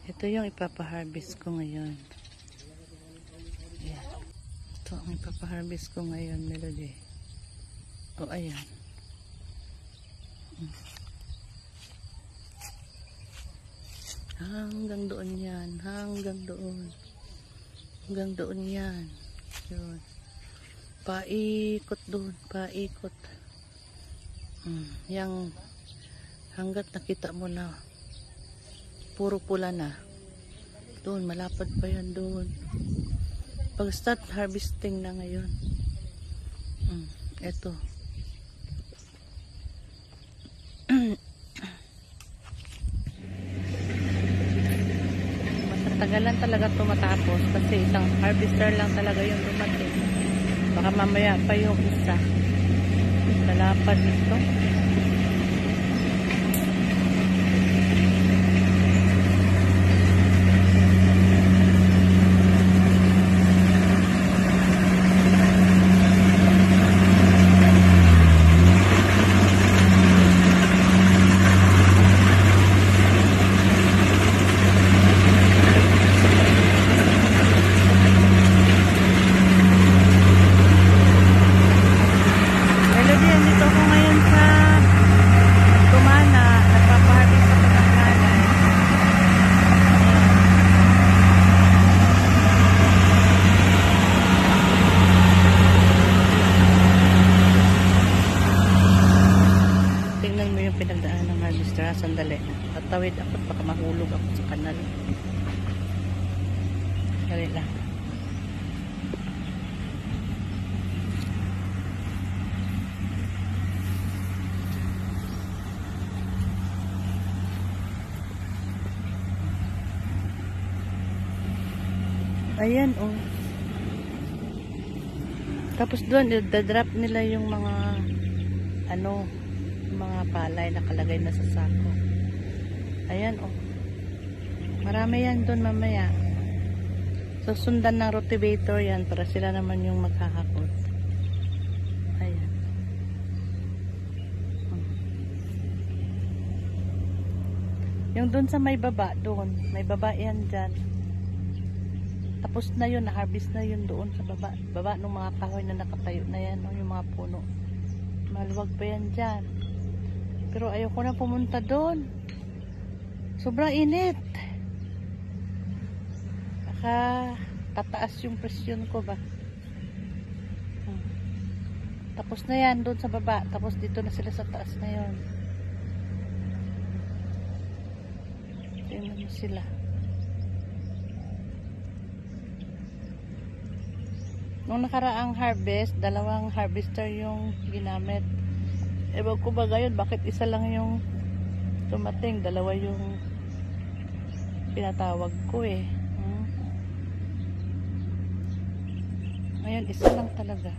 Ito yung ipapa-harvest ko ngayon. Ayan. Ito ang ipapa-harvest ko ngayon, Melody. O, ayan. Hanggang doon yan. Hanggang doon. Hanggang doon yan. Yun. Paikot doon. Paikot. Yang hanggat nakita mo na puro pula na. Doon, malapad pa yan doon. Pag start harvesting na ngayon. Eto. Matagalan talaga ito matapos kasi isang harvester lang talaga yung dumating. Baka mamaya pa yung isa. Malapad ito. Pinagdaan ng harvester. Sandali. Tatawid ako at baka mahulog ako sa kanal. Dali lang. Ayan, oh. Tapos doon, i-drop nila yung mga mga palay nakalagay na sa sako. Ayan, oh. Marami yan doon mamaya. So, sundan ng rotivator yan para sila naman yung magkakakot. Ayan. Yung doon sa may baba, doon. May baba yan dyan. Tapos na yun, na-harvest na yun doon sa baba. Baba ng mga kahoy na nakatayo na yan, no? Yung mga puno. Maluwag pa yan dyan. Pero ayoko na pumunta doon. Sobrang init. Baka tataas yung presyon ko ba. Tapos na yan doon sa baba. Tapos dito na sila sa taas na yun. Tingnan mo sila. Nung nakaraang harvest, 2 harvester yung ginamit. Ewan ko ba gayon, bakit isa lang yung tumating, 2 yung pinatawag ko eh. Ngayon, isa lang talaga.